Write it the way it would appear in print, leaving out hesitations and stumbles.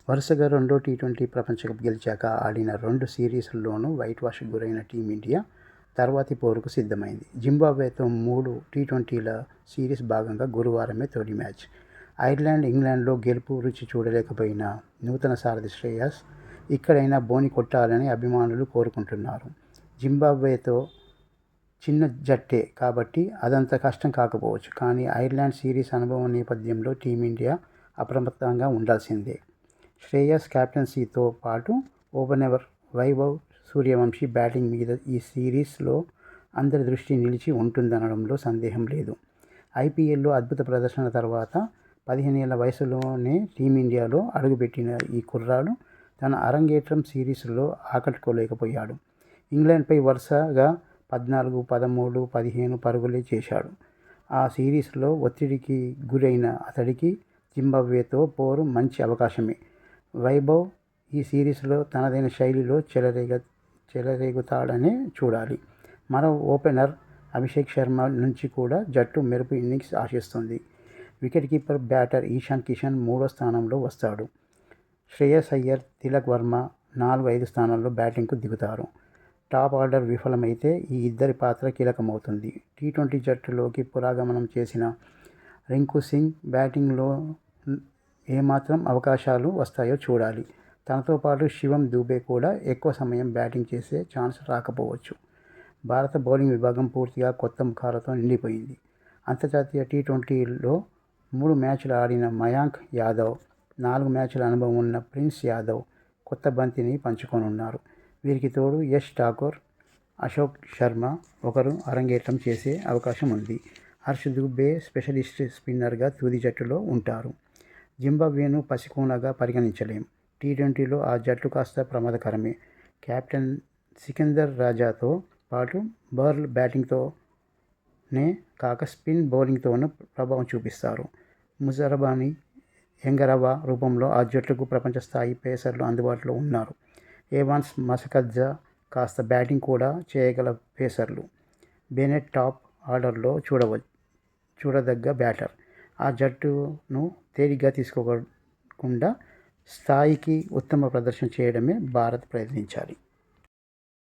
వరుసగా రెండో టీ20 ప్రపంచ కప్ గెలిచాక ఆడిన 2 సిరీస్ల్లోనూ వైట్ వాష్కి గురైన టీమిండియా తర్వాతి పోరుకు సిద్ధమైంది. జింబాబ్వేతో 3 టీ20ల సిరీస్ భాగంగా గురువారమే తొలి మ్యాచ్. ఐర్లాండ్, ఇంగ్లాండ్లో గెలుపు రుచి చూడలేకపోయిన నూతన సారథి శ్రేయస్ ఇక్కడైనా బోని కొట్టాలని అభిమానులు కోరుకుంటున్నారు. జింబాబ్వేతో చిన్న జట్టే కాబట్టి అదంత కష్టం కాకపోవచ్చు. కానీ ఐర్లాండ్ సిరీస్ అనుభవం నేపథ్యంలో టీమిండియా అప్రమత్తంగా ఉండాల్సిందే. శ్రేయస్ కెప్టెన్సీతో పాటు ఓపెనర్ వైభవ్ సూర్యవంశీ బ్యాటింగ్ మీద ఈ సిరీస్లో అందరి దృష్టి నిలిచి ఉంటుందనడంలో సందేహం లేదు. ఐపీఎల్లో అద్భుత ప్రదర్శన తర్వాత 15 ఏళ్ల వయసులోనే టీమిండియాలో అడుగుపెట్టిన ఈ కుర్రాడు తన అరంగేట్రం సిరీస్లో ఆకట్టుకోలేకపోయాడు. ఇంగ్లాండ్పై వరుసగా 14, 13, 15 పరుగులే చేశాడు. ఆ సిరీస్లో ఒత్తిడికి గురైన అతడికి జింబాబ్వేతో పోరు మంచి అవకాశమే. వైభవ్ ఈ సిరీస్లో తనదైన శైలిలో చెలరేగుతాడనే చూడాలి. మరో ఓపెనర్ అభిషేక్ శర్మ నుంచి కూడా జట్టు మెరుపు ఇన్నింగ్స్ ఆశిస్తుంది. Wicket keeper, batter Ishan Kishan 3వ స్థానంలో వస్తాడు. శ్రేయస్ అయ్యర్, తిలక్ వర్మ 4, 5 స్థానాల్లో బ్యాటింగ్కు దిగుతారు. టాప్ ఆర్డర్ విఫలమైతే ఈ ఇద్దరి పాత్ర కీలకమవుతుంది. టీ20 జట్టులోకి పురోగమనం చేసిన రింకు సింగ్ బ్యాటింగ్లో ఏమాత్రం అవకాశాలు వస్తాయో చూడాలి. తనతో పాటు శివం దూబే కూడా ఎక్కువ సమయం బ్యాటింగ్ చేసే ఛాన్స్ రాకపోవచ్చు. భారత బౌలింగ్ విభాగం పూర్తిగా కొత్త ముఖాలతో నిండిపోయింది. అంతర్జాతీయ టీ20లో 3 మ్యాచ్లు ఆడిన మయాంక్ యాదవ్, 4 మ్యాచ్ల అనుభవం ఉన్న ప్రిన్స్ యాదవ్ కొత్త బంతిని పంచుకోనున్నారు. వీరికి తోడు యష్ ఠాకూర్, అశోక్ శర్మ ఒకరు అరంగేట్రం చేసే అవకాశం ఉంది. హర్ష్ దూబే స్పెషలిస్ట్ స్పిన్నర్గా తుది జట్టులో ఉంటారు. జింబాబ్వేను పసికూనగా పరిగణించలేం. టీ20లో ఆ జట్టు కాస్త ప్రమాదకరమే. కెప్టెన్ సికందర్ రాజాతో పాటు బర్ల్ బ్యాటింగ్తోనే కాక స్పిన్ బౌలింగ్తోనూ ప్రభావం చూపిస్తారు. ముజరబానీ, ఎంగరవా రూపంలో ఆ జట్టుకు ప్రపంచ స్థాయి పేసర్లు అందుబాటులో ఉన్నారు. ఎవాన్స్, మసకడ్జా కాస్త బ్యాటింగ్ కూడా చేయగల పేసర్లు. బెనెట్ టాప్ ఆర్డర్లో చూడదగ్గ బ్యాటర్. ఆ జట్టును తేలిగ్గా తీసుకోకుండా స్థాయికి ఉత్తమ ప్రదర్శన చేయడమే భారత్ ప్రయత్నించాలి.